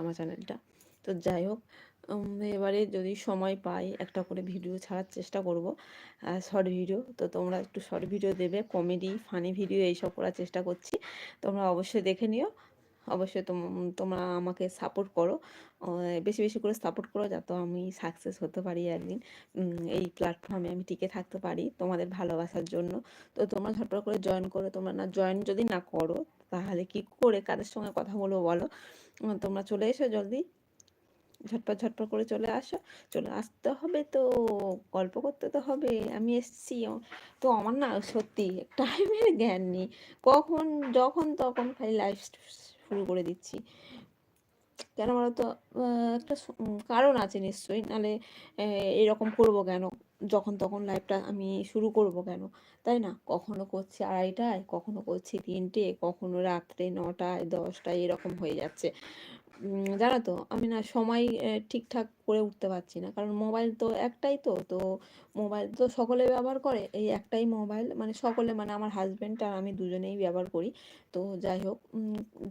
আমার চ্যানেলটা। তো যাই হোক, এবারে যদি সময় পাই একটা করে ভিডিও ছাড়ার চেষ্টা করব, শর্ট ভিডিও। তো তোমরা একটু শর্ট ভিডিও দেবে, কমেডি ফানি ভিডিও এইসব করার চেষ্টা করছি। তোমরা অবশ্যই দেখে নিও। অবশ্যই তোমরা আমাকে সাপোর্ট করো, বেশি বেশি করে সাপোর্ট করো, যাতে আমি সাকসেস হতে পারি একদিন, এই প্ল্যাটফর্মে আমি টিকে থাকতে পারি তোমাদের ভালোবাসার জন্য। তো তোমরা ঝটপট করে জয়েন করো। তোমরা না জয়েন যদি না করো, তাহলে কি করে কাদের সঙ্গে কথা বলবো বলো? তোমরা চলে এসো জলদি, ঝটপট ঝটপট করে চলে আসো। চলে আসতে হবে তো, গল্প করতে তো হবে। আমি এসছি। তো আমার না সত্যি টাইমের জ্ঞান নেই, কখন যখন তখন খালি লাইভ শুরু করে দিচ্ছি। কেন বলো তো? একটা কারণ আছে নিশ্চয়ই, নাহলে এরকম করবো কেন? যখন তখন লাইভটা আমি শুরু করব কেন? তাই না? কখনো করছি 2:30টায়, কখনো করছি 3টে, কখনো রাত্রে 9টায় 10টায়, এরকম হয়ে যাচ্ছে। জানো তো, আমি না সময় ঠিকঠাক করে উঠতে পারছি না, কারণ মোবাইল তো একটাই। তো মোবাইল তো সকলে ব্যবহার করে, এই একটাই মোবাইল, মানে সকলে মানে আমার হাজব্যান্ড আর আমি দুজনেই ব্যবহার করি। তো যাই হোক,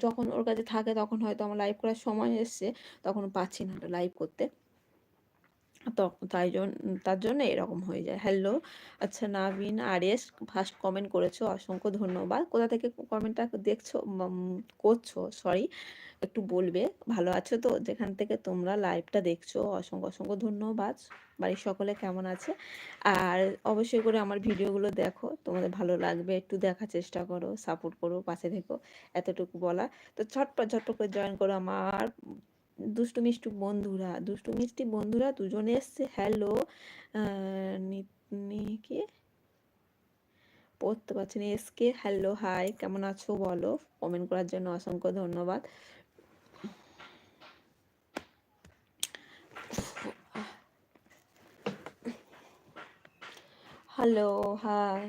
যখন ওর কাছে থাকে তখন হয়তো আমার লাইভ করার সময় এসছে, তখন পাচ্ছি না লাইভ করতে। তো তার জন্য এরকম হয়ে যায়। হ্যালো, আচ্ছা নাবিন আরএস ফার্স্ট কমেন্ট করেছো, অসংখ্য ধন্যবাদ। কোথা থেকে কমেন্টটা দেখছো, করছো সরি, একটু বলবে। ভালো আছো তো? যেখান থেকে তোমরা লাইভটা দেখছো, অসংখ্য অসংখ্য ধন্যবাদ। বাড়ির সকলে কেমন আছে? আর অবশ্যই করে আমার ভিডিওগুলো দেখো, তোমাদের ভালো লাগবে, একটু দেখার চেষ্টা করো, সাপোর্ট করো, পাশে থেকো, এতটুকু বলা। তো ঝটপট ঝটপট করে জয়েন করো আমার দুষ্টু মিষ্টি বন্ধুরা। দুষ্টু মিষ্টি বন্ধুরা দুজনে এসছে। হ্যালো, কি পড়তে পারছি না, এসকে হ্যালো হাই, কেমন আছো বলো? কমেন্ট করার জন্য অসংখ্য ধন্যবাদ। হ্যালো হাই,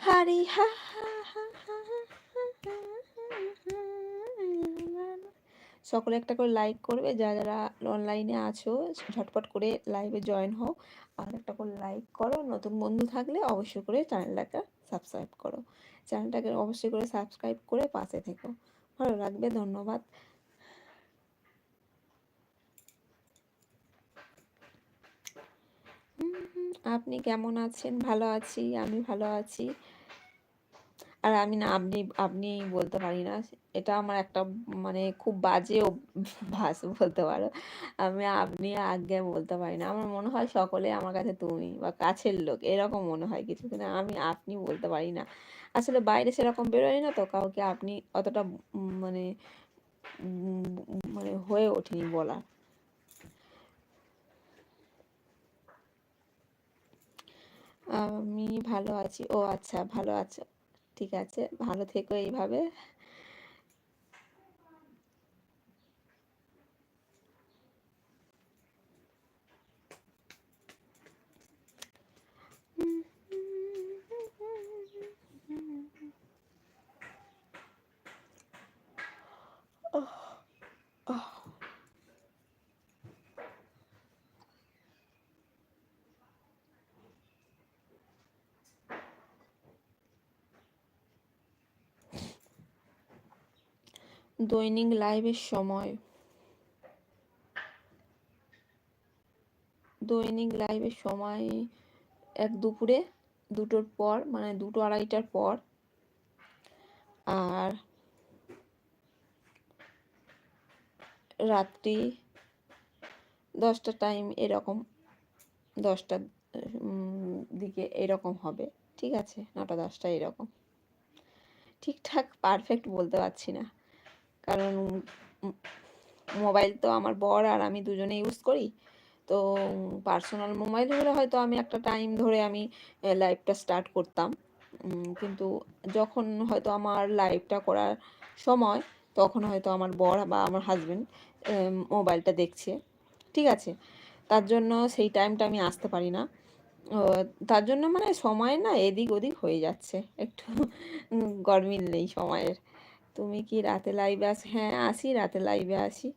হারি হা হা হা হা হা। সকলে একটা করে লাইক করবে, যারা যারা অনলাইনে আছো ঝটপট করে লাইভে জয়েন হও, আর একটা করে লাইক করো। নতুন বন্ধু থাকলে অবশ্যই করে চ্যানেলটাকে সাবস্ক্রাইব করো, চ্যানেলটাকে অবশ্যই করে সাবস্ক্রাইব করে পাশে থেকো, ভালো লাগবে। ধন্যবাদ। আপনি কেমন আছেন? ভালো আছি, আমি ভালো আছি। আর আমি না আপনি আপনি বলতে পারি না, এটা আমার একটা মানে খুব বাজে অভ্যাস বলতে পারো। আমি আপনি আগে বলতে পারি না, আমার মনে হয় সকলে আমার কাছে তুমি বা কাছের লোক এরকম মনে হয় কিছু, কিন্তু আমি আপনি বলতে পারি না। আসলে বাইরে সেরকম বেরোয় না, তো কাউকে আপনি অতটা মানে মানে হয়ে ওঠেনি বলা। আমি ভালো আছি। ও আচ্ছা, ভালো আছো, ঠিক আছে, ভালো থেকো এইভাবে। দৈনিক লাইভের সময়, দৈনিক লাইভের সময় দুপুরে 2টোর পর, মানে 2টো 2:30টার পর, আর রাত্রি 10টা টাইম এরকম, 10টার দিকে এরকম হবে, ঠিক আছে, 9টা 10টা এরকম। ঠিকঠাক পারফেক্ট বলতে পারছি না, কারণ মোবাইল তো আমার বর আর আমি দুজনে ইউজ করি। তো পার্সোনাল মোবাইল হলে হয়তো আমি একটা টাইম ধরে আমি লাইভটা স্টার্ট করতাম, কিন্তু যখন হয়তো আমার লাইভটা করার সময়, তখন হয়তো আমার বর বা আমার হাজব্যান্ড মোবাইলটা দেখছে, ঠিক আছে, তার জন্য সেই টাইমটা আমি আসতে পারি না। তার জন্য মানে সময় না এদিক ওদিক হয়ে যাচ্ছে একটু, গরমিল নেই সময়ের। তুমি কি রাতে লাইভে আসি? হ্যাঁ আসি, রাতে লাইভে আসি।